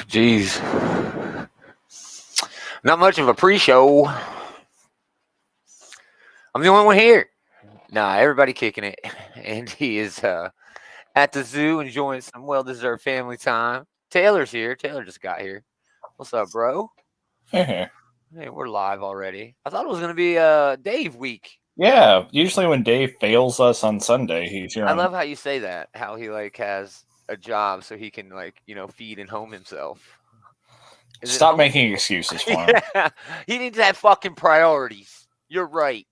Jeez. Not much of a pre-show. I'm the only one here. Nah, everybody kicking it. And he is at the zoo enjoying some well-deserved family time. Taylor's here. Taylor just got here. What's up, bro? Hey. Hey, we're live already. I thought it was going to be Dave week. Yeah, usually when Dave fails us on Sunday, he's here. I love how you say that. How he has a job so he can feed and home himself. Stop making excuses for him. Yeah, he needs to have fucking priorities. You're right.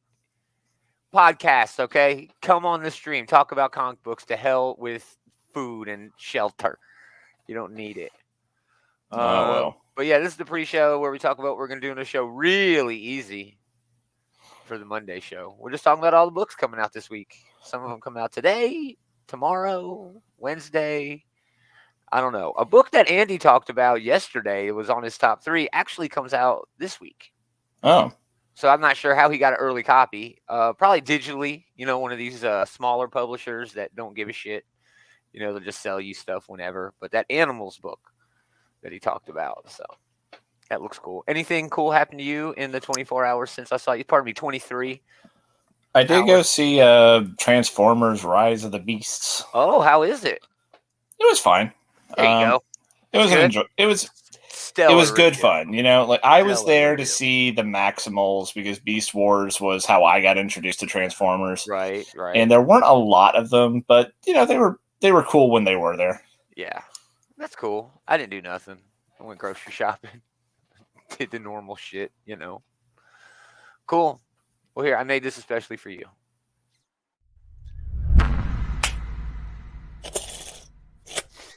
Podcast, okay? Come on the stream. Talk about comic books. To hell with food and shelter. You don't need it. Well. But yeah, this is the pre-show where we talk about what we're going to do in the show really easy for the Monday show. We're just talking about all the books coming out this week. Some of them come out today, tomorrow, Wednesday. I don't know. A book that Andy talked about yesterday, it was on his top 3, actually comes out this week. Oh. So I'm not sure how he got an early copy. Probably digitally, one of these smaller publishers that don't give a shit. They'll just sell you stuff whenever. But that Animals book that he talked about, so that looks cool. Anything cool happened to you in the 24 hours since I saw you? Pardon me, 23. I did go see Transformers: Rise of the Beasts. Oh, how is it? It was fine. There you go. It was It was good fun. I was there to see the Maximals because Beast Wars was how I got introduced to Transformers. Right. And there weren't a lot of them, but they were cool when they were there. Yeah, that's cool. I didn't do nothing. I went grocery shopping, did the normal shit. Cool. Well, here, I made this especially for you.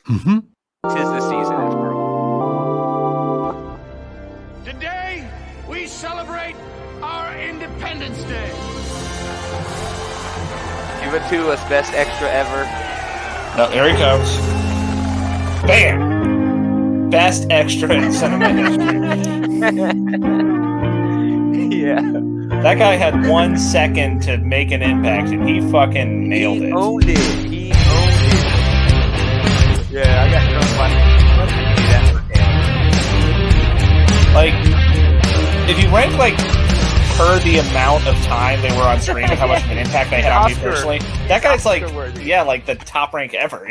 Mm-hmm. 'Tis the season, after all. Today, we celebrate our Independence Day. Give it to us, best extra ever. No, there he comes. Bam! Best extra in cinema history. Yeah. That guy had 1 second to make an impact, and he fucking nailed it. He owned it. Yeah, I got drunk like, if you rank, per the amount of time they were on screen and how much of an impact they had on me personally, that guy's the top rank ever,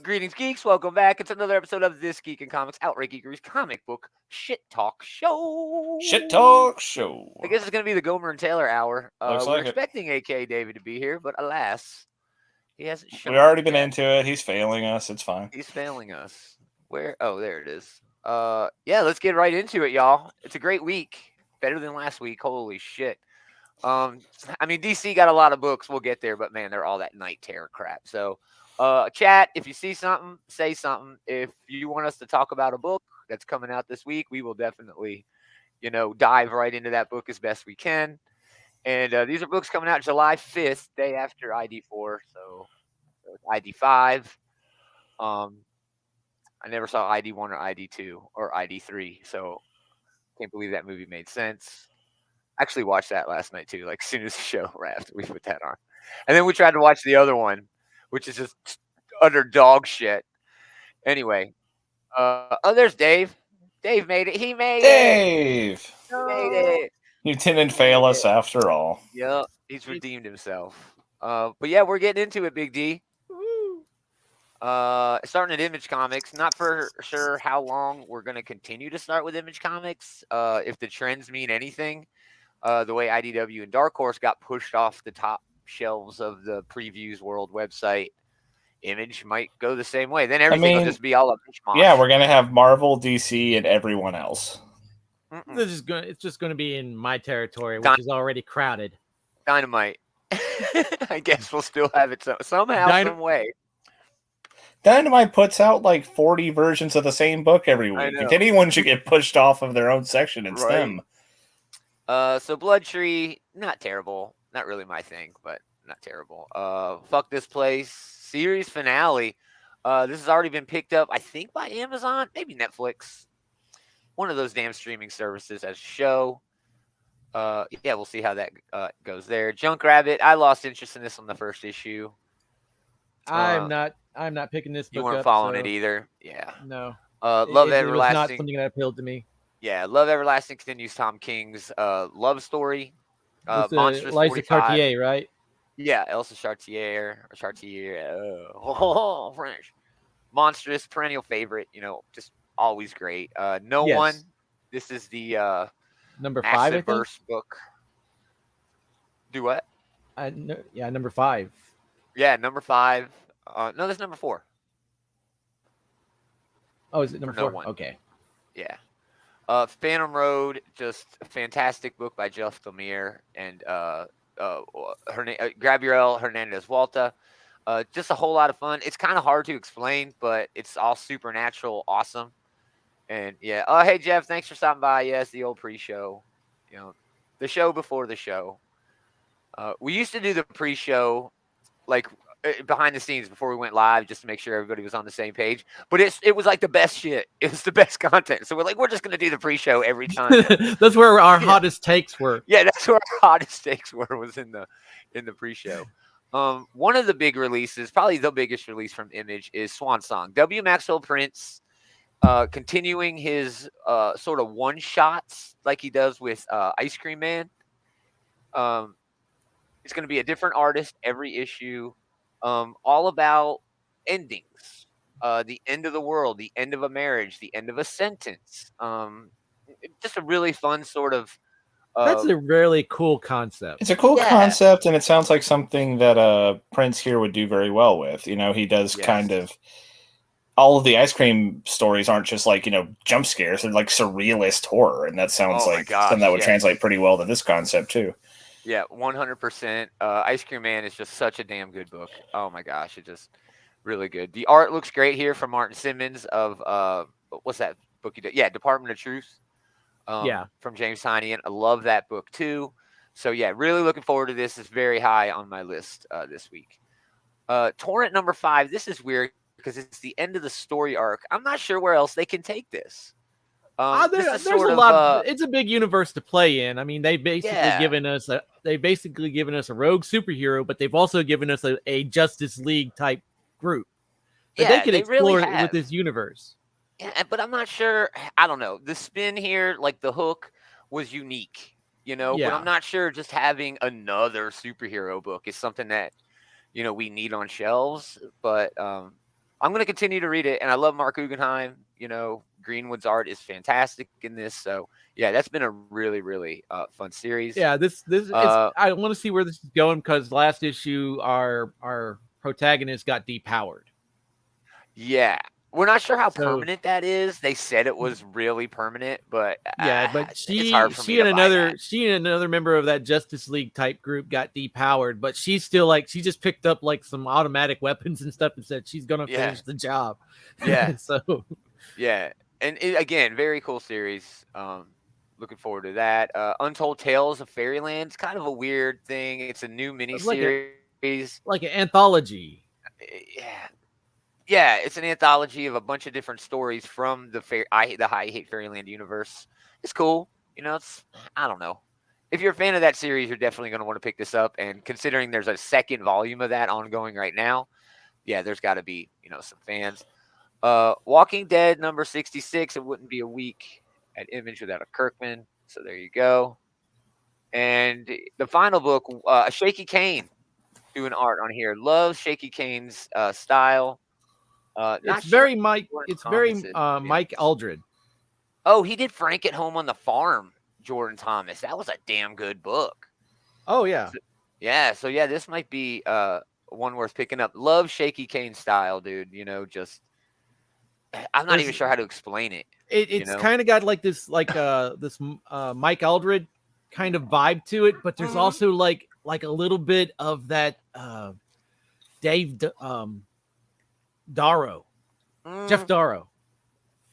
Greetings, geeks. Welcome back. It's another episode of This Geek in Comics, Outright Geekery's comic book shit talk show. Shit talk show. I guess it's going to be the Gomer and Taylor hour. We're expecting A.K. David to be here, but alas, he hasn't shown We've already been into it. He's failing us. It's fine. He's failing us. Where? Oh, there it is. Yeah, let's get right into it, y'all. It's a great week. Better than last week. Holy shit. DC got a lot of books. We'll get there, but man, they're all that Night Terror crap. So, chat, if you see something, say something. If you want us to talk about a book that's coming out this week, we will definitely, dive right into that book as best we can. And these are books coming out July 5th, day after ID4. So it's ID5. I never saw ID1 or ID2 or ID3. So can't believe that movie made sense. Actually watched that last night too. Like as soon as the show wrapped, we put that on. And then we tried to watch the other one, which is just utter dog shit. Anyway. There's Dave. Dave made it. He made it. He made it. You didn't fail us after all. Yep. He's redeemed himself. But yeah, we're getting into it, Big D. Starting at Image Comics. Not for sure how long we're going to continue to start with Image Comics. If the trends mean anything, the way IDW and Dark Horse got pushed off the top shelves of the Previews World website, Image might go the same way. Then everything will just be all up. Yeah, we're going to have Marvel, DC, and everyone else. It's just going to be in my territory, which is already crowded. Dynamite. I guess we'll still have it somehow, some way. Dynamite puts out like 40 versions of the same book every week. If anyone should get pushed off of their own section, it's them. So Blood Tree, not terrible. Not really my thing, but not terrible. Fuck This Place series finale. This has already been picked up, I think, by Amazon, maybe Netflix. One of those damn streaming services as a show. Yeah, we'll see how that goes there. Junk Rabbit, I lost interest in this on the first issue. I'm not picking this You book weren't up. following So it either. Yeah. no, Love it was not Everlasting. something that appealed to me. Yeah, Love Everlasting continues Tom King's love story. With Monstrous Liza 45. Cartier, right? Yeah, Elsa Chartier or Chartier. French. Monstrous, perennial favorite. Just always great. No Yes, One. This is the number 5, I Acid think. Verse book. Do what? Yeah, number 5. Yeah, number 5. No, that's number 4 Oh, is it for number No 4? One. Okay. Yeah. Phantom Road, just a fantastic book by Jeff Lemire and Gabriel Hernandez Walta. Just a whole lot of fun. It's kind of hard to explain, but it's all supernatural, awesome. And yeah. Hey Jeff, thanks for stopping by. Yes, the old pre-show. The show before the show. We used to do the pre-show like behind the scenes before we went live, just to make sure everybody was on the same page. But it was like the best shit. It was the best content. So we're just gonna do the pre-show every time. That's where our Yeah. hottest takes were. Yeah, that's where our hottest takes were, was in the pre-show. One of the big releases, probably the biggest release from Image, is Swan Song. W. Maxwell Prince, continuing his sort of one shots like he does with Ice Cream Man. It's going to be a different artist every issue, all about endings, the end of the world, the end of a marriage, the end of a sentence. Just a really fun sort of. That's a really cool concept. It's a cool Yeah. concept, and it sounds like something that Prince here would do very well with. He does kind Yes. of all of the ice cream stories aren't just like jump scares; they're like surrealist horror, and that sounds Oh my like gosh, something that would yes. translate pretty well to this concept too. Yeah, 100%. Ice Cream Man is just such a damn good book. Oh my gosh, it just really good. The art looks great here from Martin Simmons of what's that book he did? Yeah, Department of Truth. Yeah. From James Tynion. I love that book too. So yeah, really looking forward to this. It's very high on my list this week. Torrent number 5. This is weird because it's the end of the story arc. I'm not sure where else they can take this. There's a lot. It's a big universe to play in. I mean, they've basically given us a rogue superhero, but they've also given us a Justice League type group that they can explore with this universe. Yeah, but I'm not sure. I don't know. The spin here, like the hook, was unique, but I'm not sure just having another superhero book is something that, we need on shelves. But I'm going to continue to read it. And I love Mark Guggenheim. Greenwood's art is fantastic in this. So, yeah, that's been a really, really fun series. Yeah, this I want to see where this is going because last issue, our protagonist got depowered. Yeah. We're not sure how permanent that is. They said it was really permanent, but but it's hard for me to buy that. She and another member of that Justice League type group got depowered, but she's still she just picked up some automatic weapons and stuff and said she's gonna finish the job. Yeah. So yeah, and again, very cool series. Looking forward to that. Untold Tales of Fairyland. It's kind of a weird thing. It's a new miniseries, like an anthology. Yeah. Yeah, it's an anthology of a bunch of different stories from the I Hate Fairyland universe. It's cool. I don't know. If you're a fan of that series, you're definitely going to want to pick this up. And considering there's a second volume of that ongoing right now, yeah, there's got to be, some fans. Walking Dead number 66. It wouldn't be a week at Image without a Kirkman. So there you go. And the final book, Shaky Kane doing art on here. Love Shaky Kane's style. It's very Mike. It's very Mike Aldred. Oh, he did Frank at Home on the Farm. Jordan Thomas. That was a damn good book. Oh yeah. So this might be one worth picking up. Love Shaky Kane style, dude. Just I'm not even sure how to explain it. It's kind of got this Mike Aldred kind of vibe to it, but there's also like a little bit of that Dave Darrow, Jeff Darrow.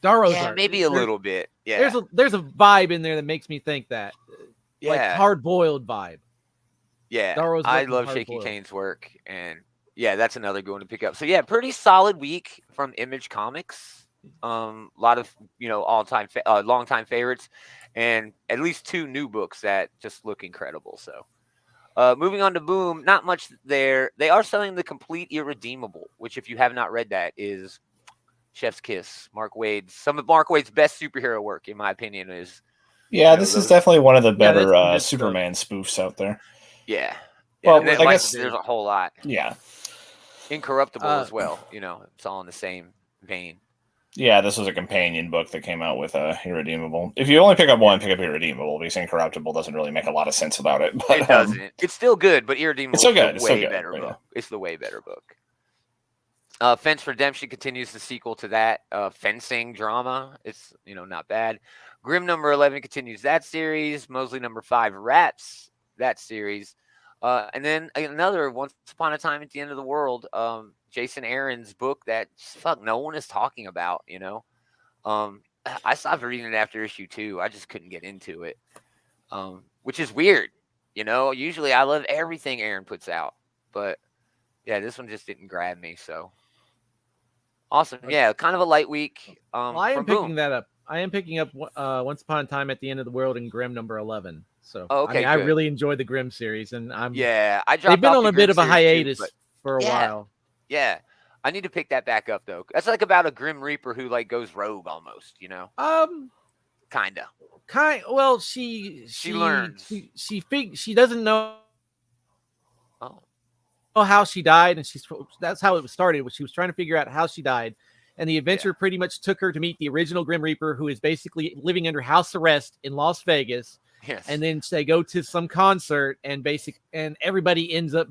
Darrow's art. Maybe a little bit. Yeah, there's a vibe in there that makes me think that, like hard boiled vibe. Yeah, Darrow's I love Shaky Kane's work, and yeah, that's another good one to pick up. So yeah, pretty solid week from Image Comics. A lot of all-time, long-time favorites, and at least 2 new books that just look incredible. So, Moving on to Boom, not much there. They are selling the complete Irredeemable, which, if you have not read that, is Chef's Kiss. Some of Mark Waid's best superhero work, in my opinion, is. Yeah, this is definitely one of the better Superman spoofs out there. Yeah. Well, and then, I guess there's a whole lot. Yeah. Incorruptible as well. It's all in the same vein. Yeah, this was a companion book that came out with Irredeemable. If you only pick up one, pick up Irredeemable, because Incorruptible doesn't really make a lot of sense about it. But, it doesn't. It's still good, but Irredeemable is the way better book. Yeah. It's the way better book. Fence Redemption continues the sequel to that fencing drama. It's not bad. Grimm number 11 continues that series. Mosley number 5 wraps that series. And then another Once Upon a Time at the End of the World. Jason Aaron's book that no one is talking about. I stopped reading it after issue 2. I just couldn't get into it, which is weird. Usually I love everything Aaron puts out, but yeah, this one just didn't grab me. So awesome, yeah, kind of a light week. Well, I am picking that up. I am picking up Once Upon a Time at the End of the World in Grimm number 11. So I really enjoyed the Grimm series, and they've been on a bit of a hiatus for a while. Yeah, I need to pick that back up though. That's like about a Grim Reaper who goes rogue almost, Kinda. Well, she learns. She doesn't know how she died, and that's how it started. She was trying to figure out how she died, and the adventure pretty much took her to meet the original Grim Reaper, who is basically living under house arrest in Las Vegas. Yes. And then they go to some concert, and everybody ends up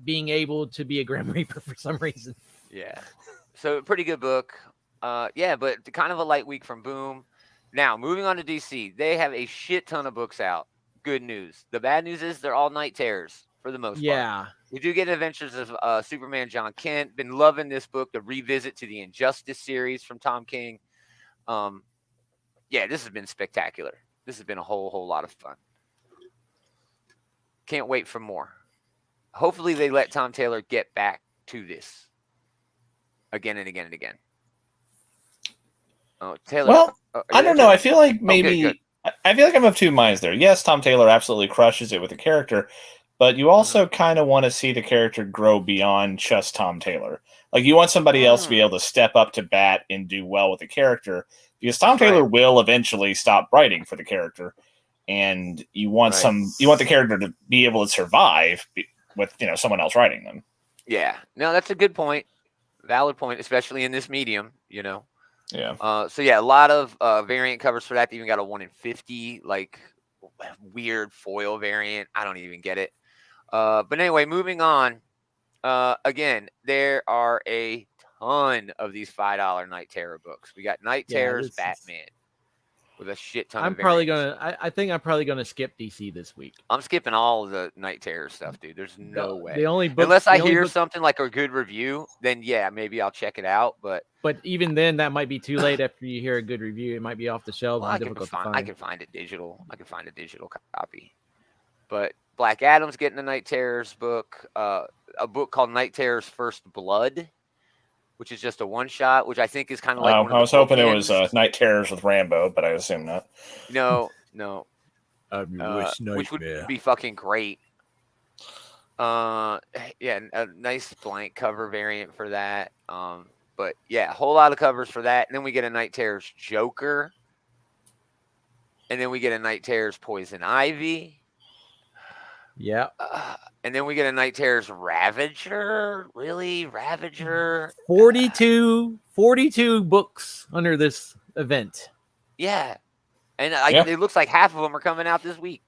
being able to be a Grim Reaper for some reason. Yeah. So pretty good book. But kind of a light week from Boom. Now, moving on to DC, they have a shit ton of books out. Good news. The bad news is they're all night terrors for the most part. Yeah. We do get Adventures of Superman John Kent. Been loving this book, the revisit to the Injustice series from Tom King. This has been spectacular. This has been a whole lot of fun. Can't wait for more. Hopefully they let Tom Taylor get back to this again and again and again. Oh, Taylor. Well, I don't know. I feel like maybe I feel like I'm of two minds there. Yes, Tom Taylor absolutely crushes it with the character, but you also kind of want to see the character grow beyond just Tom Taylor. Like, you want somebody else to be able to step up to bat and do well with the character, because Tom Taylor will eventually stop writing for the character, and you want the character to be able to survive with someone else writing them. Yeah, no, that's a good point, valid point, especially in this medium. Yeah. A lot of variant covers for that. They even got a 1 in 50 weird foil variant. I don't even get it. But anyway, moving on. Again, there are a ton of these $5 Night Terror books. We got Night Terror's Batman with a shit ton of variants. I think I'm probably gonna skip DC this week. I'm skipping all of the Night Terror stuff, dude. There's no way. The only book, unless I hear something like a good review, then maybe I'll check it out. But even then, that might be too late after you hear a good review. It might be off the shelves. I can find it digital. I can find a digital copy. But Black Adam's getting a Night Terrors book, a book called Night Terrors First Blood, which is just a one-shot, which I think is kind of like I was hoping it was Night Terrors with Rambo, but I assume not. No. Which would be fucking great. A nice blank cover variant for that. But yeah, a whole lot of covers for that. And then we get a Night Terrors Joker. And then we get a Night Terrors Poison Ivy. Yeah. And then we get a Night Terrors Ravager. Really? Ravager? 42 books under this event. Yeah. And it looks like half of them are coming out this week.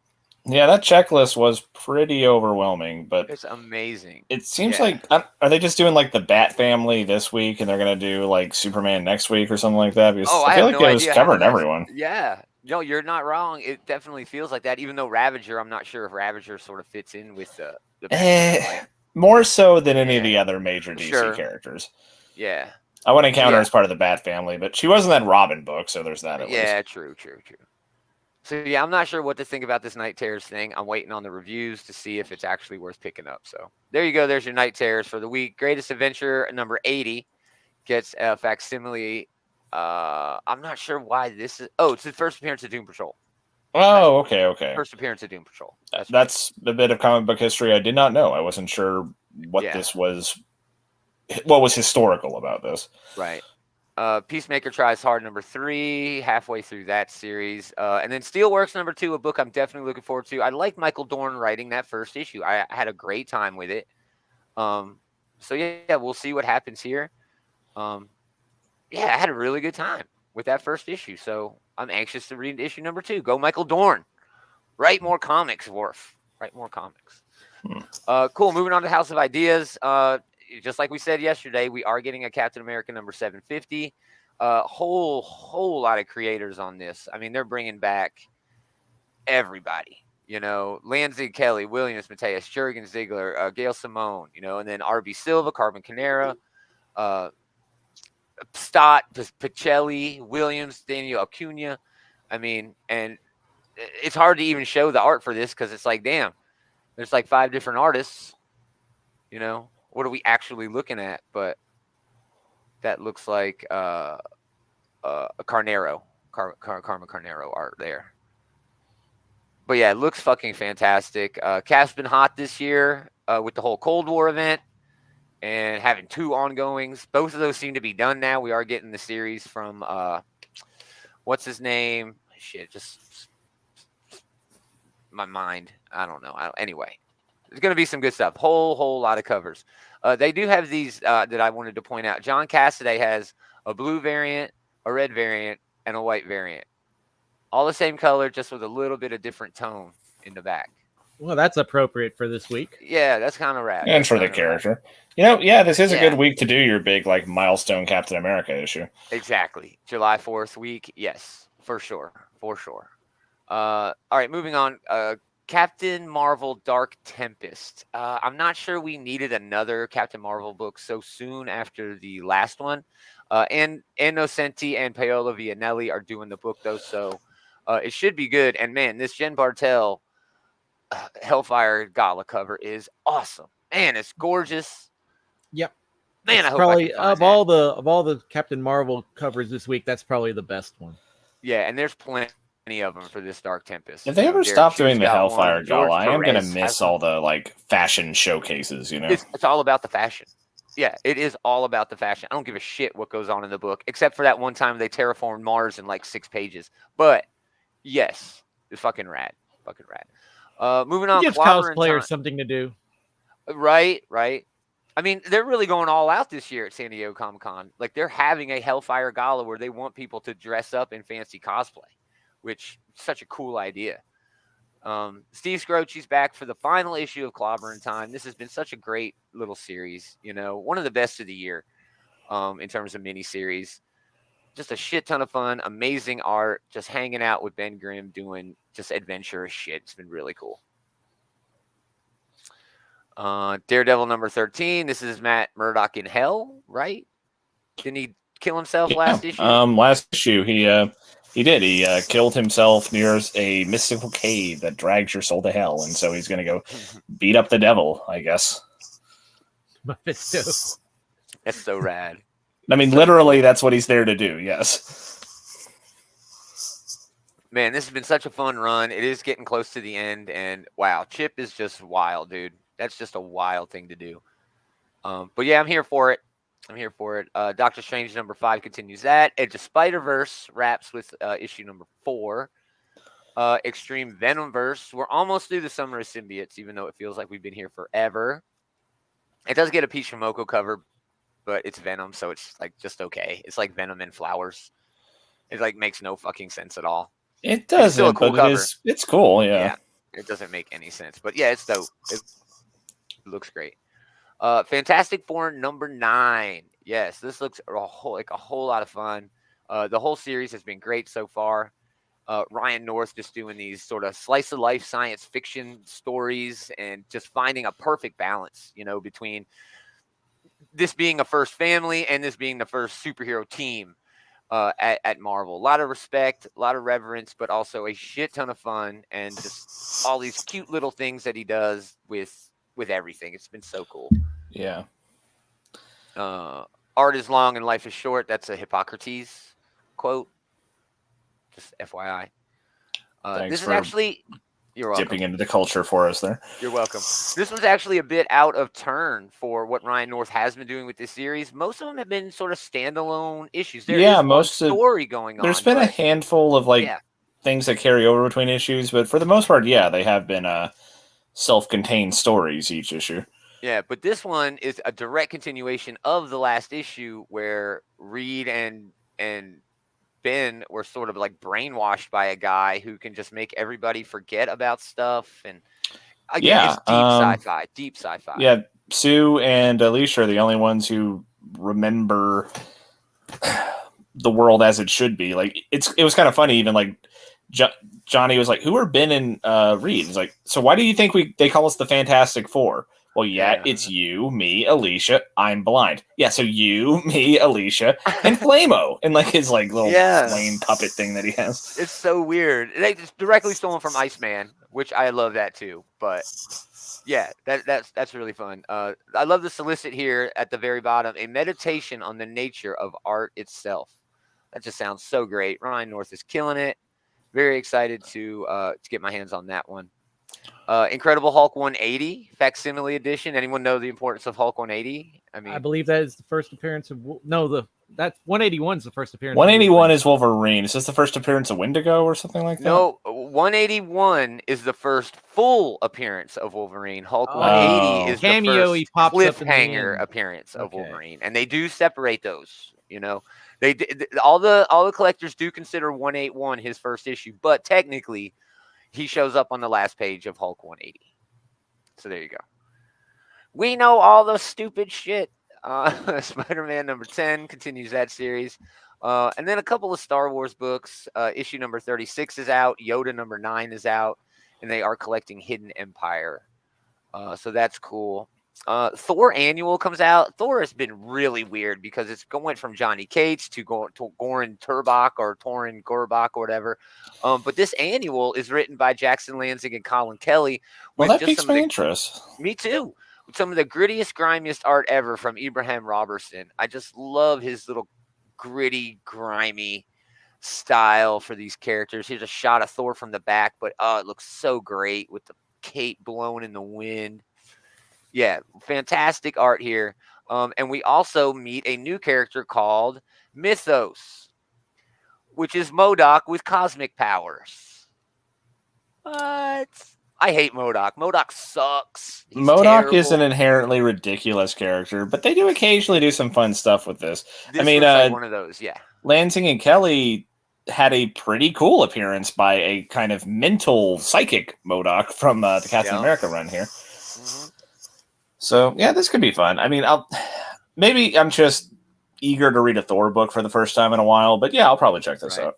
Yeah, that checklist was pretty overwhelming, but it's amazing. It seems like, are they just doing the Bat Family this week, and they're going to do Superman next week or something like that? Because I feel like it was covering everyone. Yeah. No, you're not wrong. It definitely feels like that. Even though Ravager, I'm not sure if Ravager sort of fits in with the more so than any of the other major DC characters. Yeah. I wouldn't count her as part of the Bat Family, but she was in that Robin book, so there's that at least. Yeah, true. So I'm not sure what to think about this Night Terrors thing. I'm waiting on the reviews to see if it's actually worth picking up. So there you go. There's your Night Terrors for the week. Greatest Adventure number 80 gets a facsimile. I'm not sure why this is. Oh, it's the first appearance of Doom Patrol. Oh, okay. First appearance of Doom Patrol. That's a bit of comic book history I did not know. I wasn't sure what this was. What was historical about this? Right. Peacemaker Tries Hard #3, halfway through that series. And then Steelworks #2, a book I'm definitely looking forward to. I like Michael Dorn writing that first issue. I had a great time with it. So yeah, we'll see what happens here. Yeah, I had a really good time with that first issue. So I'm anxious to read issue #2. Go Michael Dorn. Write more comics, Worf. Write more comics. Cool. Moving on to House of Ideas. Just like we said yesterday, we are getting a Captain America #750. Whole lot of creators on this. I mean, they're bringing back everybody. Lansley Kelly, Williams, Mateus, Jurgen Ziegler, Gail Simone. And then R.B. Silva, Carmen Canera, Stott, Pacelli, Williams, Daniel Acuna. I mean, and it's hard to even show the art for this because it's like, damn, there's like 5 different artists. What are we actually looking at? But that looks like a Carnero, Carmen Carnero art there. But yeah, it looks fucking fantastic. Cast's been hot this year with the whole Cold War event and having 2 ongoings. Both of those seem to be done now. We are getting the series from what's his name? Shit, just my mind. I don't know. Anyway, there's going to be some good stuff. Whole lot of covers. They do have these that I wanted to point out. John Cassaday has a blue variant, a red variant, and a white variant. All the same color, just with a little bit of different tone in the back. Well, that's appropriate for this week. Yeah, that's kind of rad. And for the character. This is a good week to do your big milestone Captain America issue. Exactly. July 4th week. Yes, for sure. All right, moving on. Captain Marvel Dark Tempest. I'm not sure we needed another Captain Marvel book so soon after the last one. And Innocenti and Paolo Vianelli are doing the book, though, so it should be good. And, man, this Jen Bartel Hellfire Gala cover is awesome. Man, it's gorgeous. Yep. Man, I hope probably I of all the Captain Marvel covers this week, that's probably the best one. Yeah, and there's plenty of them for this Dark Tempest. If they ever stop doing the Hellfire Gala, I am going to miss all the fashion showcases. It's all about the fashion. Yeah, it is all about the fashion. I don't give a shit what goes on in the book, except for that one time they terraformed Mars in 6 pages. But yes, it's fucking rad. Moving on. It gives cosplayers something to do. Right. I mean, they're really going all out this year at San Diego Comic-Con. They're having a Hellfire Gala where they want people to dress up in fancy cosplay, which is such a cool idea. Steve Scroce's back for the final issue of Clobber in Time. This has been such a great little series, one of the best of the year in terms of miniseries. Just a shit ton of fun, amazing art, just hanging out with Ben Grimm doing just adventurous shit. It's been really cool. Daredevil #13. This is Matt Murdock in hell, right? Didn't he kill himself last issue? Last issue, he did. He killed himself near a mystical cave that drags your soul to hell, and so he's going to go beat up the devil, I guess. Mephisto. That's so rad. I mean, literally, that's what he's there to do, yes. Man, this has been such a fun run. It is getting close to the end, and wow, Chip is just wild, dude. That's just a wild thing to do. But yeah, I'm here for it. Doctor Strange #5 continues that. Edge of Spider-Verse wraps with issue #4. Extreme Venomverse. We're almost through the Summer of Symbiotes, even though it feels like we've been here forever. It does get a Peach Momoko cover, but it's Venom, so it's just okay. It's like Venom and flowers. It makes no fucking sense at all. It doesn't, cool but it's cool, yeah. It doesn't make any sense, but yeah, it's dope. It looks great. Fantastic Four #9. Yes, this looks a whole lot of fun. The whole series has been great so far. Ryan North just doing these sort of slice of life science fiction stories and just finding a perfect balance, between this being a first family and this being the first superhero team at Marvel. A lot of respect, a lot of reverence, but also a shit ton of fun and just all these cute little things that he does with everything. It's been so cool. Yeah. Art is long and life is short. That's a Hippocrates quote. Just FYI. Thanks This is for actually, you're welcome. dipping into the culture for us there. You're welcome. This was actually a bit out of turn for what Ryan North has been doing with this series. Most of them have been sort of standalone issues. There is one story going on. There's been a handful of things that carry over between issues, but for the most part, they have been self-contained stories each issue. Yeah, but this one is a direct continuation of the last issue where Reed and Ben were sort of like brainwashed by a guy who can just make everybody forget about stuff. And again, it's deep sci-fi. Yeah, Sue and Alicia are the only ones who remember the world as it should be. Like it was kind of funny. Even like Johnny was like, "Who are Ben and Reed?" He's like, "So why do you think they call us the Fantastic Four?" Well, it's you, me, Alicia. I'm blind. Yeah, so you, me, Alicia, and Flamo, and like his like little flame puppet thing that he has. It's so weird. It's directly stolen from Iceman, which I love that too. But yeah, that's really fun. I love the solicit here at the very bottom: a meditation on the nature of art itself. That just sounds so great. Ryan North is killing it. Very excited to get my hands on that one. Incredible Hulk 180 facsimile edition. Anyone know the importance of Hulk 180? I believe that is the first appearance of that 181 is the first appearance. 181 is Wolverine. Is this the first appearance of Wendigo or something like that? No, 181 is the first full appearance of Wolverine. Hulk 180 is cameo. The he pops cliffhanger appearance of Wolverine, and they do separate those. You know, all the collectors do consider 181 his first issue, but technically, he shows up on the last page of Hulk 180. So there you go. We know all the stupid shit. Spider-Man number 10 continues that series. And then a couple of Star Wars books. Issue number 36 is out. Yoda number 9 is out. And they are collecting Hidden Empire. So that's cool. Thor Annual comes out. Thor has been really weird because it's going from Johnny Cates to Goran Turbach or Torin Gorbach or whatever. But this annual is written by Jackson Lansing and Colin Kelly. Well, that piques my interest. Me too. With some of the grittiest, grimiest art ever from Ibrahim Robertson. I just love his little gritty, grimy style for these characters. Here's a shot of Thor from the back, but it looks so great with the cape blowing in the wind. Yeah, fantastic art here. And we also meet a new character called Mythos, which is MODOK with cosmic powers. What? I hate MODOK. MODOK sucks. He's MODOK is an inherently ridiculous character, but they do occasionally do some fun stuff with this. I mean, like one of those, yeah. Lansing and Kelly had a pretty cool appearance by a kind of mental psychic MODOK from the Captain America run here. Mm-hmm. So, yeah, this could be fun. I mean, maybe I'm just eager to read a Thor book for the first time in a while, but yeah, I'll probably check this out.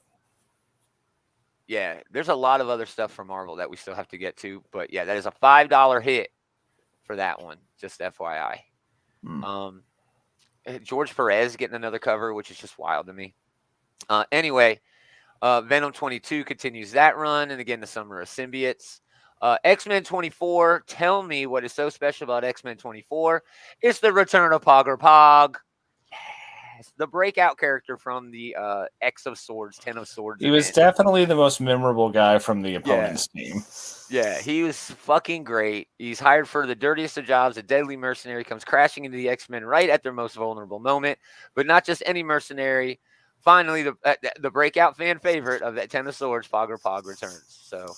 Yeah, there's a lot of other stuff from Marvel that we still have to get to, but yeah, that is a $5 hit for that one, just FYI. George Perez getting another cover, which is just wild to me. Anyway, Venom 22 continues that run, and again, the Summer of Symbiotes. X-Men 24, tell me what is so special about X-Men 24. It's the return of Pogger Pog. Yes, the breakout character from the X of Swords, 10 of Swords. He was definitely the most memorable guy from the opponent's team. Yeah, he was fucking great. He's hired for the dirtiest of jobs. A deadly mercenary comes crashing into the X-Men right at their most vulnerable moment. But not just any mercenary. Finally, the breakout fan favorite of that 10 of Swords, Pogger Pog, returns. So...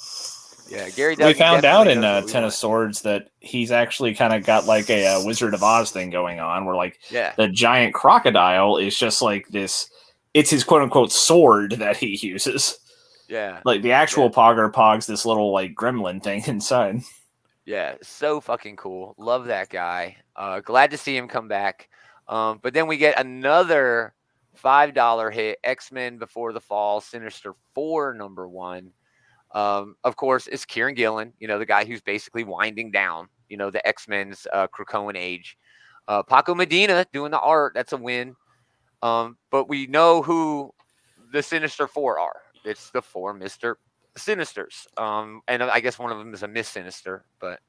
yeah, Gary. We found out in Ten of Swords that he's actually kind of got like a Wizard of Oz thing going on, where like the giant crocodile is just like this. It's his quote unquote sword that he uses. Yeah, like the actual Pogger Pog's this little like gremlin thing inside. Yeah, so fucking cool. Love that guy. Glad to see him come back. But then we get another $5 hit. X-Men Before the Fall, Sinister 4, #1. Of course, it's Kieran Gillen, the guy who's basically winding down, the X-Men's Krakoan age. Paco Medina doing the art. That's a win. But we know who the Sinister 4 are. It's the 4 Mr. Sinisters. And I guess one of them is a Miss Sinister. But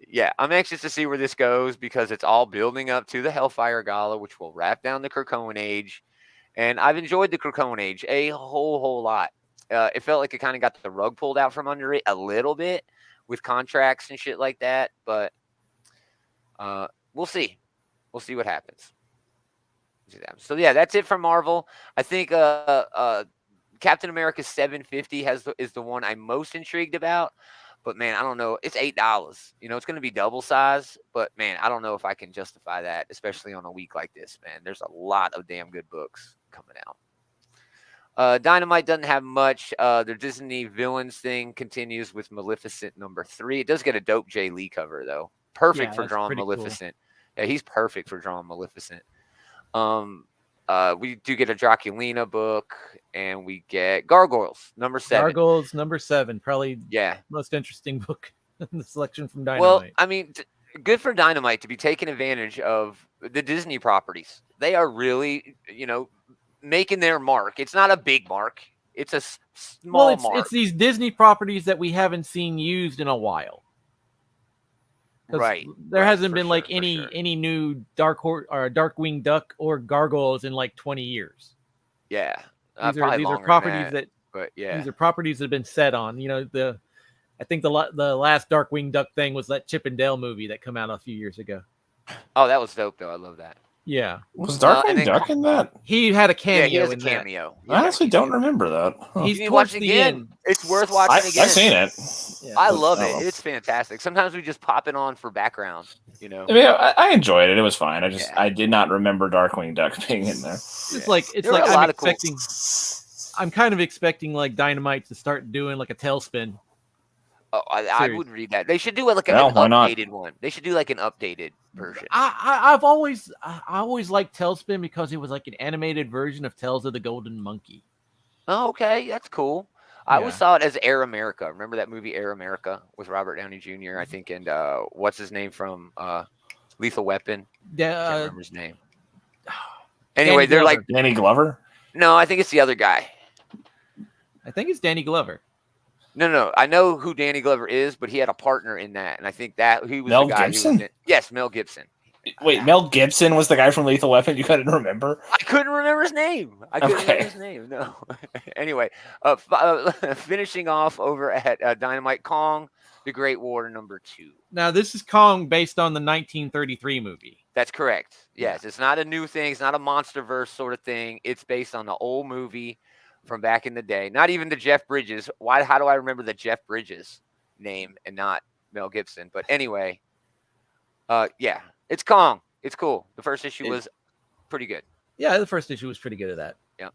yeah, I'm anxious to see where this goes because it's all building up to the Hellfire Gala, which will wrap down the Krakoan age. And I've enjoyed the Krakoan age a whole lot. It felt like it kind of got the rug pulled out from under it a little bit with contracts and shit like that. But we'll see. We'll see what happens. So yeah, that's it from Marvel. I think Captain America 750 is the one I'm most intrigued about. But man, I don't know. It's $8. You know, it's going to be double size. But man, I don't know if I can justify that, especially on a week like this. Man, there's a lot of damn good books coming out. Dynamite doesn't have much. Their Disney villains thing continues with Maleficent #3. It does get a dope Jay Lee cover though. Perfect for drawing Maleficent. Cool. Yeah, he's perfect for drawing Maleficent. We do get a Draculina book, and we get Gargoyles #7. Gargoyles #7, probably most interesting book in the selection from Dynamite. Well, I mean, good for Dynamite to be taking advantage of the Disney properties. They are really, making their mark. It's not a big mark. It's a small mark. It's these Disney properties that we haven't seen used in a while. Right. There hasn't been any new Darkwing Duck or Gargoyles in like 20 years. Yeah. These are properties these are properties that have been set on. I think the last Darkwing Duck thing was that Chip and Dale movie that came out a few years ago. Oh, that was dope though. I love that. Yeah. Was Darkwing Duck in that? He had a cameo. Yeah, he has a cameo. I honestly don't remember that. Huh. He's towards the end. It's worth watching again. I've seen it. Yeah. I love it. It's fantastic. Sometimes we just pop it on for background. I mean, I enjoyed it. It was fine. I did not remember Darkwing Duck being in there. It's like I'm kind of expecting like Dynamite to start doing like a Tailspin. Oh, I would read that. They should do an updated one. They should do like an updated version. I always liked Tailspin because it was like an animated version of Tales of the Golden Monkey. Oh, okay, that's cool. I always saw it as Air America. Remember that movie Air America with Robert Downey Jr. I think, and what's his name from Lethal Weapon? I can't remember his name. Anyway, they're like Danny Glover. No, I think it's the other guy. I think it's Danny Glover. No. I know who Danny Glover is, but he had a partner in that, and I think that he was Mel the guy Gibson? who was in. Yes, Mel Gibson. Wait, Mel Gibson was the guy from Lethal Weapon? You couldn't remember? I couldn't remember his name. No. Anyway, finishing off over at Dynamite, Kong, the Great War #2. Now, this is Kong based on the 1933 movie. That's correct. Yes, it's not a new thing. It's not a MonsterVerse sort of thing. It's based on the old movie from back in the day. Not even the Jeff Bridges. How do I remember the Jeff Bridges name and not Mel Gibson? But anyway, it's Kong. It's cool. The first issue was pretty good. Yeah, the first issue was pretty good at that. Yeah.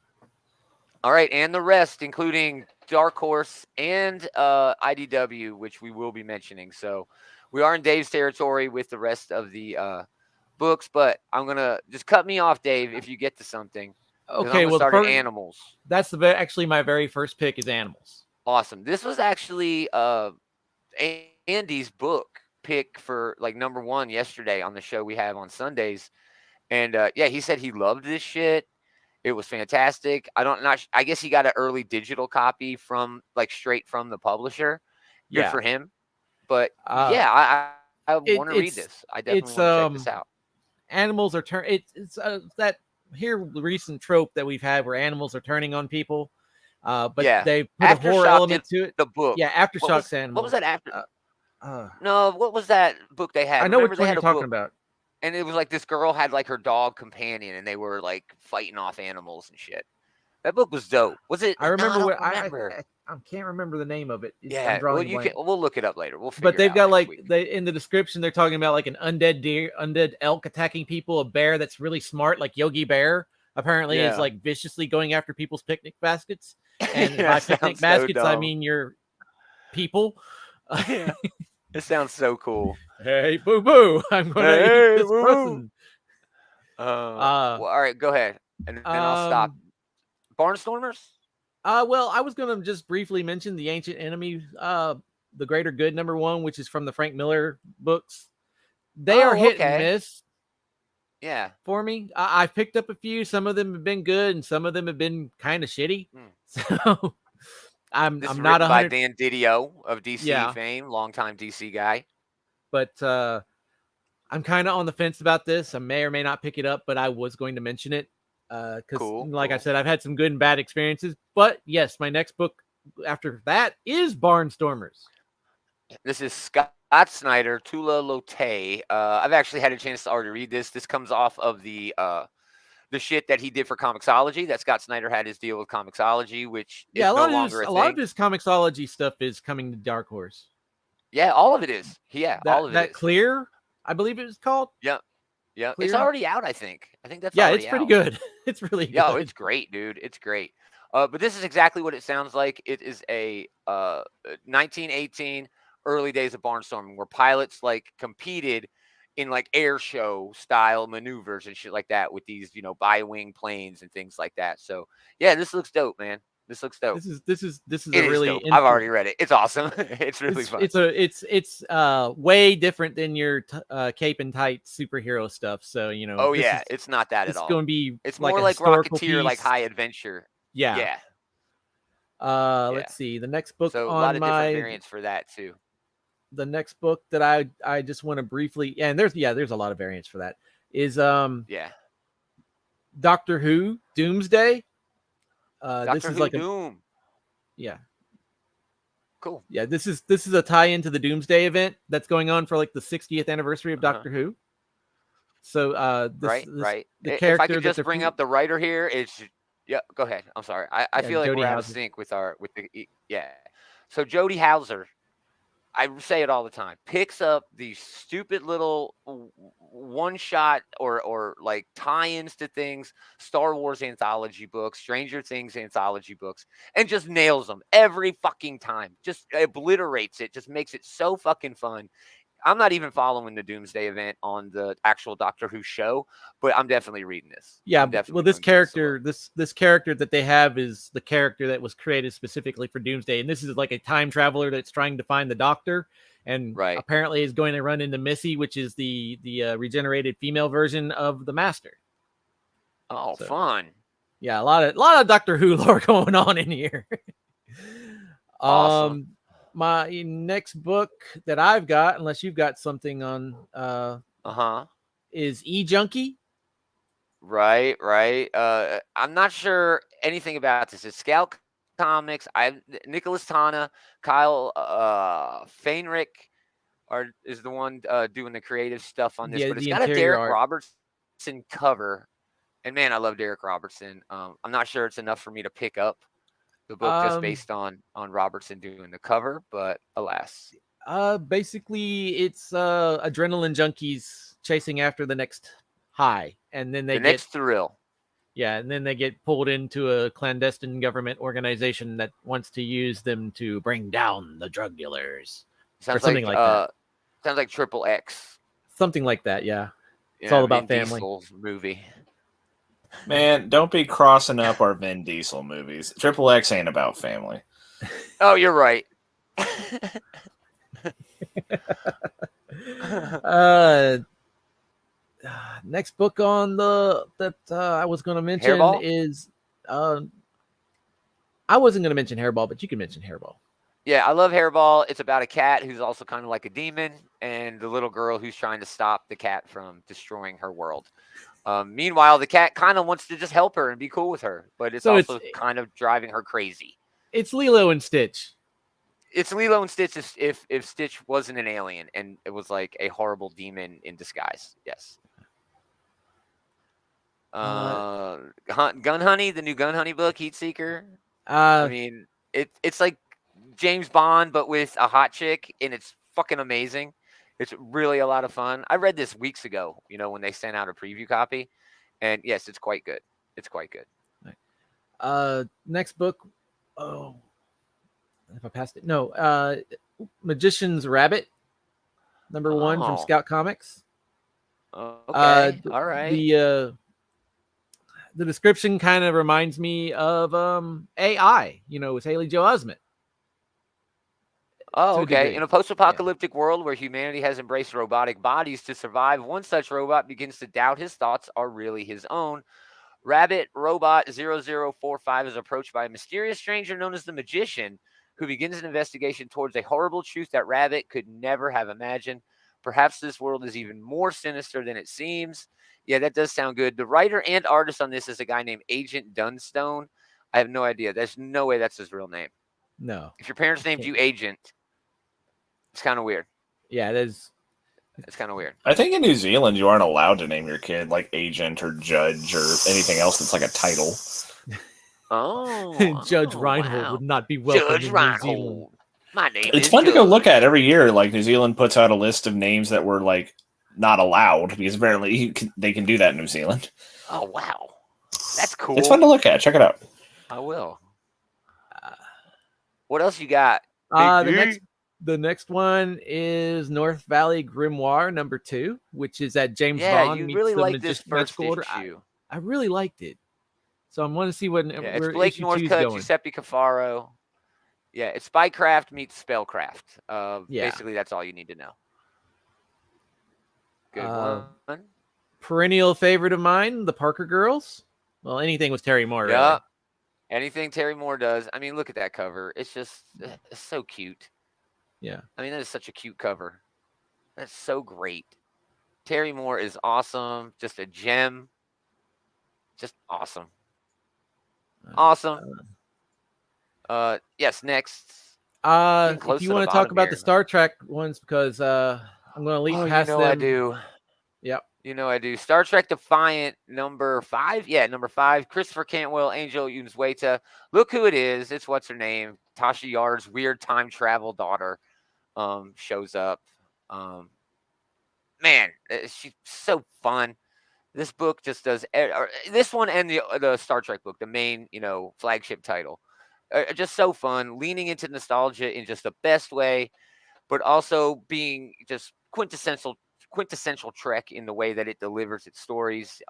All right, and the rest, including Dark Horse and IDW, which we will be mentioning. So we are in Dave's territory with the rest of the books, but I'm gonna just cut me off, Dave, if you get to something. Okay, well, start at Animals. That's actually my very first pick is Animals. Awesome. This was actually Andy's book pick for like #1 yesterday on the show we have on Sundays, and he said he loved this shit. It was fantastic. I guess he got an early digital copy from straight from the publisher. Good for him. But I want to read this. I definitely want to check this out. Animals are it's that recent trope that we've had where animals are turning on people, but they put a horror element to it. The book, Aftershocks Animals. What was that after? No, what was that book they had? I know what you're talking about. And it was like this girl had like her dog companion, and they were like fighting off animals and shit. That book was dope. Was it? I remember. I can't remember the name of it. We'll look it up later. We'll figure. But they've it got out in the description they're talking about like an undead deer, undead elk attacking people, a bear that's really smart, like Yogi Bear. Apparently, is like viciously going after people's picnic baskets. And by picnic baskets, I mean your people. It sounds so cool. Hey, boo boo! I'm gonna eat this person. All right, go ahead, and then I'll stop. Barnstormers. Well, I was gonna just briefly mention the Ancient Enemy, the Greater Good #1, which is from the Frank Miller books. They are hit and miss. Yeah, for me, I've picked up a few. Some of them have been good, and some of them have been kind of shitty. So I'm not by Dan Didio of DC fame, longtime DC guy. But I'm kind of on the fence about this. I may or may not pick it up, but I was going to mention it because, I said, I've had some good and bad experiences. But yes, my next book after that is Barnstormers. This is Scott Snyder, Tula Lotay. I've actually had a chance to already read this. This comes off of the shit that he did for Comixology. That Scott Snyder had his deal with Comixology, which is no longer a thing. A lot of his Comixology stuff is coming to Dark Horse. Yeah, all of it is. Yeah, all of it that is. Clear, I believe it was called. Yeah. Yeah, Clear? It's already out, I think. I think that's it's pretty good. It's really good. Yeah, it's great, dude. It's great. But this is exactly what it sounds like. It is a 1918 early days of barnstorming where pilots like competed in like air show style maneuvers and shit like that with these, bi-wing planes and things like that. So yeah, this looks dope, man. This looks dope. This is a really dope. I've already read it. It's awesome. It's really fun. It's way different than your cape and tight superhero stuff. So Oh yeah, it's not that at all. It's going to be. It's more like Rocketeer, piece. Like high adventure. Yeah. Let's see the next book. So on a lot of different variants for that too. The next book that I just want to briefly, and there's a lot of variants for that. Is Doctor Who Doomsday. This is like Doom. Yeah. Cool. Yeah, this is a tie-in to the Doomsday event that's going on for like the 60th anniversary of Doctor Who. So right. The if I could just bring up the writer here, it's go ahead. I'm sorry. I feel like Jody we're out of sync with So Jody Houser, I say it all the time, picks up these stupid little one-shot or like tie-ins to things, Star Wars anthology books, Stranger Things anthology books, and just nails them every fucking time. Just obliterates it, just makes it so fucking fun. I'm not even following the Doomsday event on the actual Doctor Who show, but I'm definitely reading this. Yeah, well, this character that they have is the character that was created specifically for Doomsday, and this is like a time traveler that's trying to find the Doctor, and apparently is going to run into Missy, which is the regenerated female version of the Master. Oh, so, fun! Yeah, a lot of Doctor Who lore going on in here. Awesome. My next book that I've got, unless you've got something on, is E-Junkie. Right. I'm not sure anything about this. It's Scout Comics. Nicholas Tana, Kyle Fainrick is the one doing the creative stuff on this. But it's got a Derek Robertson cover, and man, I love Derek Robertson. I'm not sure it's enough for me to pick up the book just based on Robertson doing the cover, but alas. Basically it's adrenaline junkies chasing after the next high, and then next thrill. Yeah, and then they get pulled into a clandestine government organization that wants to use them to bring down the drug dealers. Sounds like that. Sounds like Triple X. Something like that, yeah. It's all about family. Diesel's movie. Man, don't be crossing up our Vin Diesel movies. Triple X ain't about family. Oh, you're right. Next book on that I was going to mention is I wasn't going to mention Hairball, but you can mention Hairball. Yeah, I love Hairball. It's about a cat who's also kind of like a demon, and the little girl who's trying to stop the cat from destroying her world. Meanwhile, the cat kind of wants to just help her and be cool with her, but it's also kind of driving her crazy. It's Lilo and Stitch. It's Lilo and Stitch if Stitch wasn't an alien and it was like a horrible demon in disguise. Yes. Gun Honey, the new Gun Honey book, Heat Seeker. I mean, it's like James Bond, but with a hot chick, and it's fucking amazing. It's really a lot of fun. I read this weeks ago, when they sent out a preview copy, and yes, it's quite good. It's quite good. Next book. Oh, if I passed it, no. Magician's Rabbit, #1 from Scout Comics. Okay, all right. The description kind of reminds me of AI. With Haley Joel Osment. Oh, okay. In a post-apocalyptic world where humanity has embraced robotic bodies to survive, one such robot begins to doubt his thoughts are really his own. Rabbit Robot 0045 is approached by a mysterious stranger known as the Magician, who begins an investigation towards a horrible truth that Rabbit could never have imagined. Perhaps this world is even more sinister than it seems. Yeah, that does sound good. The writer and artist on this is a guy named Agent Dunstone. I have no idea. There's no way that's his real name. No. If your parents named you Agent, it's kind of weird. Yeah, it's kind of weird. I think in New Zealand you aren't allowed to name your kid like Agent or Judge or anything else that's like a title. Judge Reinhold would not be welcome in New Zealand. My name It's is fun Judge. to go look at every year. Like New Zealand puts out a list of names that were like not allowed because apparently they can do that in New Zealand. Oh wow, that's cool. It's fun to look at. Check it out. I will. What else you got? The next one is North Valley Grimoire #2, which is at James Bond you meets really the like this first Order. issue. I really liked it, so I want to see what it's Blake Northcutt, Giuseppe Cafaro. Yeah, it's Spycraft meets Spellcraft. Basically, that's all you need to know. Good one. Perennial favorite of mine, the Parker Girls. Well, anything with Terry Moore. Yeah, really. Anything Terry Moore does. I mean, look at that cover. It's just it's so cute. Yeah. I mean, that is such a cute cover. That's so great. Terry Moore is awesome. Just a gem. Just awesome. Awesome. Yes, next. If you want to talk about the Star Trek ones, because I'm going to leap past them. I do. Yep. You know I do. Star Trek Defiant #5. Yeah, #5. Christopher Cantwell, Angel Unzueta. Look who it is. It's what's her name? Tasha Yar's weird time travel daughter shows up. Man, she's so fun. This book just does this one and the Star Trek book, the main, flagship title. Just so fun, leaning into nostalgia in just the best way, but also being just quintessential Trek in the way that it delivers its stories.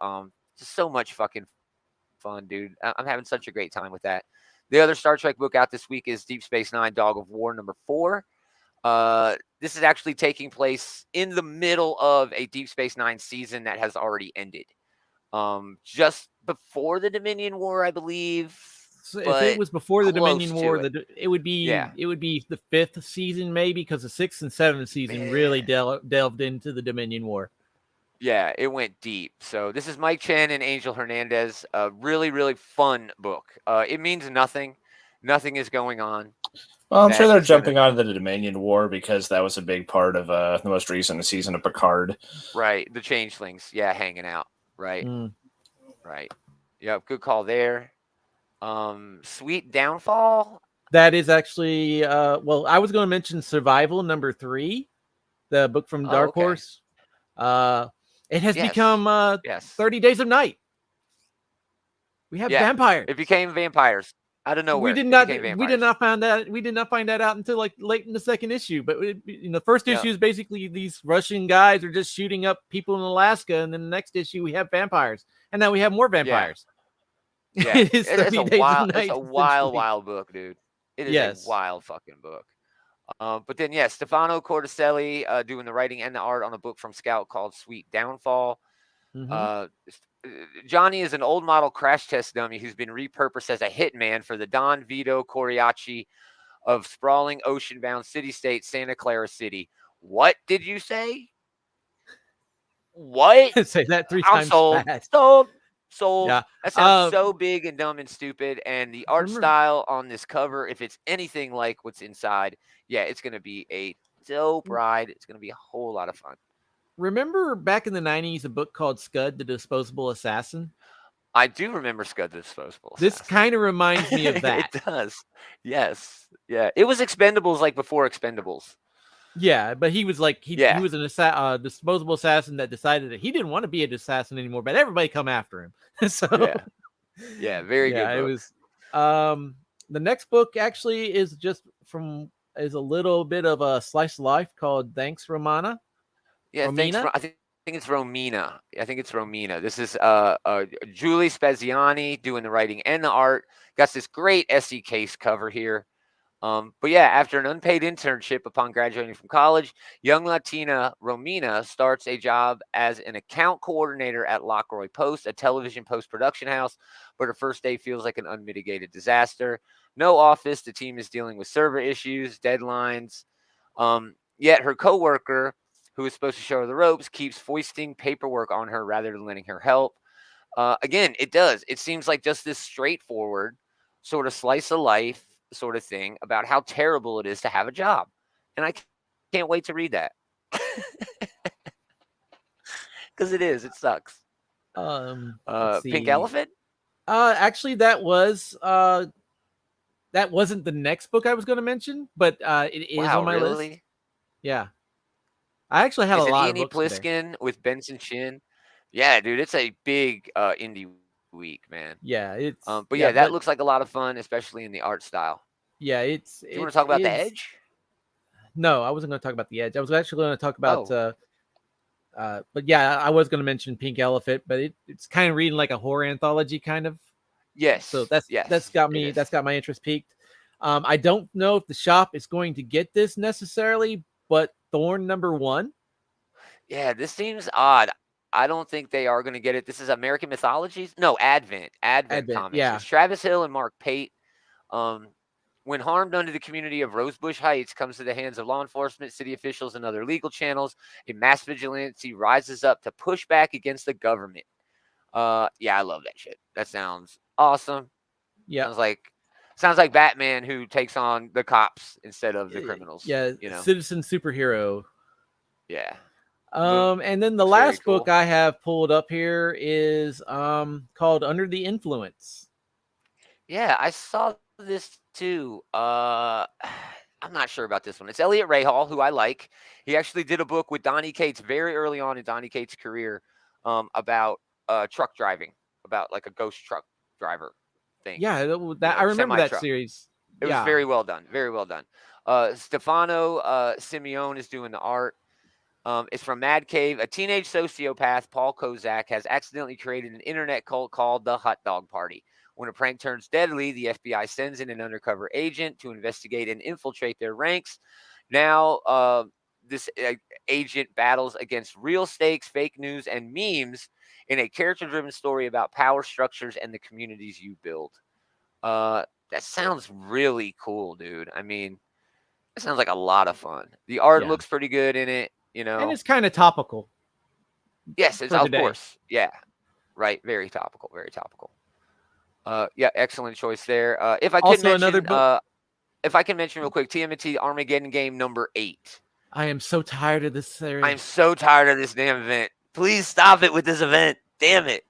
Just so much fucking fun, dude. I'm having such a great time with that. The other Star Trek book out this week is Deep Space Nine: Dog of War #4. This is actually taking place in the middle of a Deep Space Nine season that has already ended. Just before the Dominion War, I believe. So if it was before the Dominion War, it would be the 5th season maybe, because the 6th and 7th season really delved into the Dominion War. Yeah, it went deep. So this is Mike Chen and Angel Hernandez. A really, really fun book. It means nothing. Nothing is going on. Well, I'm sure they're jumping out of the Dominion War because that was a big part of the most recent season of Picard. Right, the Changelings. Yeah, hanging out. Right. Right. Yep, good call there. Sweet Downfall. That is actually I was going to mention Survival #3, the book from Dark Horse. It has become 30 Days of Night. We have vampires. It became vampires out of nowhere. We did not find that out until like late in the second issue. But the first issue is basically these Russian guys are just shooting up people in Alaska, and then the next issue we have vampires, and now we have more vampires. Yeah, it's a wild book, dude. It is a wild fucking book. But then, Stefano Corticelli doing the writing and the art on a book from Scout called Sweet Downfall. Johnny is an old model crash test dummy who's been repurposed as a hitman for the Don Vito Coriaci of sprawling ocean-bound city-state Santa Clara City. What did you say? What? Say that 3 times fast. Sold. Yeah. That sounds so big and dumb and stupid. And the art style on this cover, if it's anything like what's inside, it's going to be a dope ride. It's going to be a whole lot of fun. Remember back in the 90s, a book called Scud, the Disposable Assassin? I do remember Scud, the Disposable Assassin. This kind of reminds me of that. It does. Yes. Yeah. It was Expendables like before Expendables. Yeah, but he was like he was an disposable assassin that decided that he didn't want to be an assassin anymore, but everybody come after him. So very good book. It was the next book actually is a little bit of a slice of life called Thanks Romana. Yeah, Romina? I think it's Romina. This is Julie Speziani doing the writing and the art. Got this great SE case cover here. But after an unpaid internship upon graduating from college, young Latina Romina starts a job as an account coordinator at Lockroy Post, a television post-production house, but her first day feels like an unmitigated disaster. No office, the team is dealing with server issues, deadlines. Yet her coworker, who is supposed to show her the ropes, keeps foisting paperwork on her rather than letting her help. Again, it does. It seems like just this straightforward sort of slice of life, sort of thing about how terrible it is to have a job, and I can't wait to read that because it is. It sucks. Pink Elephant. Actually, that wasn't the next book I was going to mention, but it is on my list. Yeah, I actually had a lot of books Pliskin with Benson Chin. Yeah, dude, it's a big indie week, man. Yeah, it's. But that looks like a lot of fun, especially in the art style. Yeah, it's. Do you want to talk about The Edge? No, I wasn't going to talk about The Edge. I was actually going to talk about. But yeah, I was going to mention Pink Elephant, but it's kind of reading like a horror anthology kind of. Yes. So that's got me. That's got my interest peaked. I don't know if the shop is going to get this necessarily, but Thorn #1. Yeah, this seems odd. I don't think they are going to get it. This is American Mythologies? No, Advent Comics. Yeah. It's Travis Hill and Mark Pate. When harm done to the community of Rosebush Heights comes to the hands of law enforcement, city officials, and other legal channels, a mass vigilante rises up to push back against the government. Yeah, I love that shit. That sounds awesome. Yeah. Sounds like Batman who takes on the cops instead of the criminals. Yeah, citizen superhero. Yeah. And then the last book I have pulled up here is called Under the Influence. Yeah, I saw this too. I'm not sure about this one. It's Elliot Rahal, who I like. He actually did a book with Donny Cates very early on in Donny Cates' career about truck driving, about like a ghost truck driver thing. Yeah, I remember that series. It was very well done. Very well done. Stefano Simeone is doing the art. It's from Mad Cave. A teenage sociopath, Paul Kozak, has accidentally created an internet cult called the Hot Dog Party. When a prank turns deadly, the FBI sends in an undercover agent to investigate and infiltrate their ranks. Now, this agent battles against real stakes, fake news, and memes in a character-driven story about power structures and the communities you build. That sounds really cool, dude. I mean, it sounds like a lot of fun. The art looks pretty good in it, and it's kind of topical. Yes, it's of course. Yeah, right. Very topical. Very topical. Yeah, excellent choice there. If I could mention, if I can mention real quick, TMNT Armageddon Game #8. I am so tired of this series. I'm so tired of this damn event. Please stop it with this event. Damn it.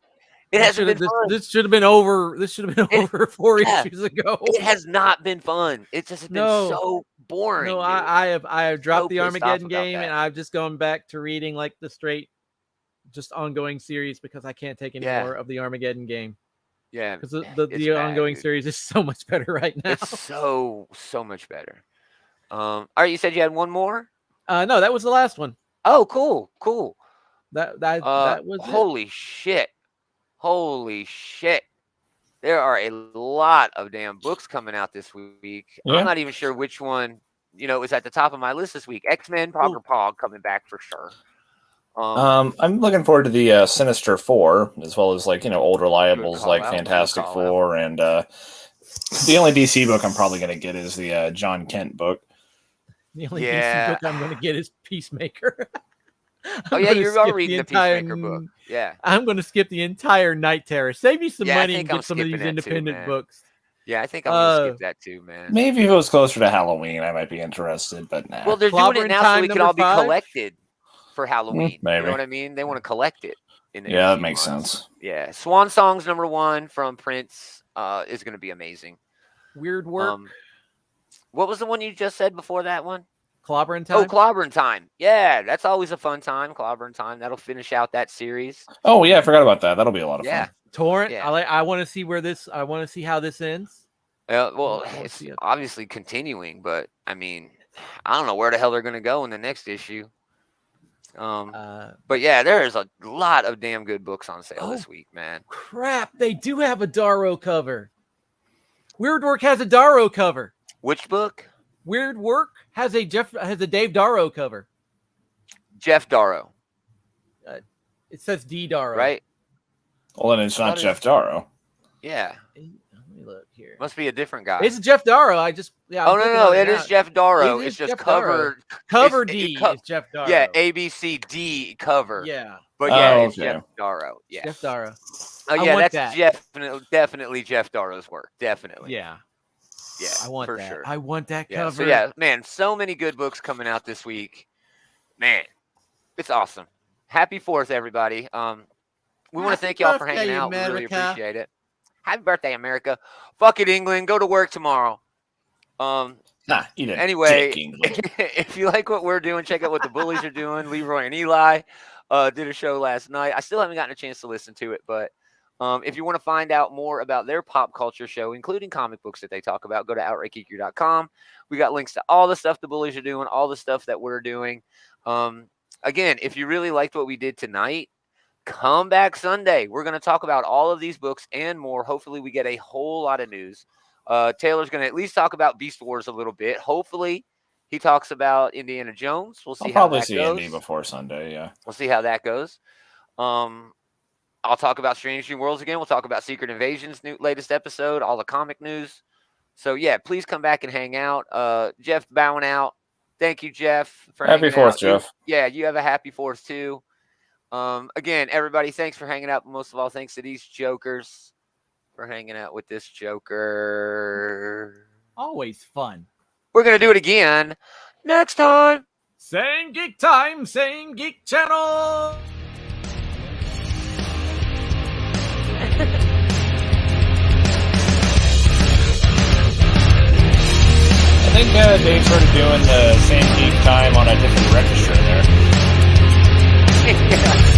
It hasn't been fun. This should have been over. This should have been over 4 issues ago. It has not been fun. It's just been so boring. No, I have dropped the Armageddon Game, and I've just gone back to reading like the straight, just ongoing series because I can't take any more of the Armageddon Game. Yeah, because the ongoing series is so much better right now. It's so much better. All right, you said you had one more? No, that was the last one. Oh, cool. That was Holy shit. There are a lot of damn books coming out this week. Yeah. I'm not even sure which one, is at the top of my list this week. X-Men Pog coming back for sure. I'm looking forward to the Sinister Four, as well as old reliables like Fantastic Four, and the only DC book I'm probably going to get is the John Kent book. The only DC book I'm going to get is Peacemaker. Oh yeah, you're reading the Peacemaker book. Yeah, I'm going to skip the entire Night Terror. Save me some money and get some of these independent books. Yeah, I think I'm going to skip that too, man. Maybe if it was closer to Halloween, I might be interested, but nah. Well, they're doing it now so we can all be collected for Halloween. Maybe. You know what I mean? They want to collect it. That makes sense. Yeah, Swan Songs #1 from Prince is going to be amazing. Weird Work. What was the one you just said before that one? Clobbering Time. Oh, Clobbering Time. Yeah, that's always a fun time. Clobbering Time. That'll finish out that series. Oh yeah, I forgot about that. That'll be a lot of fun. Torrent. Yeah. I want to see I want to see how this ends. Well, it's obviously continuing, but I mean, I don't know where the hell they're going to go in the next issue. But yeah, there is a lot of damn good books on sale this week, man. Crap, they do have a Darrow cover. Weird Work has a Darrow cover. Which book? Weird Work has a Dave Darrow cover. Jeff Darrow. It says D Darrow. Right? Well, then it's not Jeff Darrow. Yeah. Let me look here. Must be a different guy. It's Jeff Darrow. No. It is Jeff Darrow. It's just cover. Cover D is Jeff Darrow. Yeah, ABCD cover. Yeah. But it's Jeff Darrow. Yeah. Jeff Darrow. Oh yeah, that's definitely Jeff Darrow's work. Definitely. Yeah. Yeah, I want for that. sure. I want that Yeah, cover. so yeah, man, so many good books coming out this week. Man, it's awesome. Happy 4th, everybody. We want to thank y'all for hanging out. America. We really appreciate it. Happy birthday, America. Fuck it, England. Go to work tomorrow. Anyway, if you like what we're doing, check out what the Bullies are doing. Leroy and Eli did a show last night. I still haven't gotten a chance to listen to it, but if you want to find out more about their pop culture show, including comic books that they talk about, go to outrightgeeker.com. We got links to all the stuff the Bullies are doing, all the stuff that we're doing. Again, if you really liked what we did tonight, come back Sunday. We're going to talk about all of these books and more. Hopefully, we get a whole lot of news. Taylor's going to at least talk about Beast Wars a little bit. Hopefully, he talks about Indiana Jones. We'll see how that goes. I'll probably see Indy before Sunday, yeah. We'll see how that goes. I'll talk about Strange New Worlds again. We'll talk about Secret Invasion's latest episode, all the comic news. So, yeah, please come back and hang out. Jeff bowing out. Thank you, Jeff, for Happy 4th, Jeff. Yeah, you have a happy 4th, too. Again, everybody, thanks for hanging out. Most of all, thanks to these jokers for hanging out with this joker. Always fun. We're going to do it again next time. Same geek time, same geek channel. I think Dave's sort of doing the same geek time on a different register there. Yeah.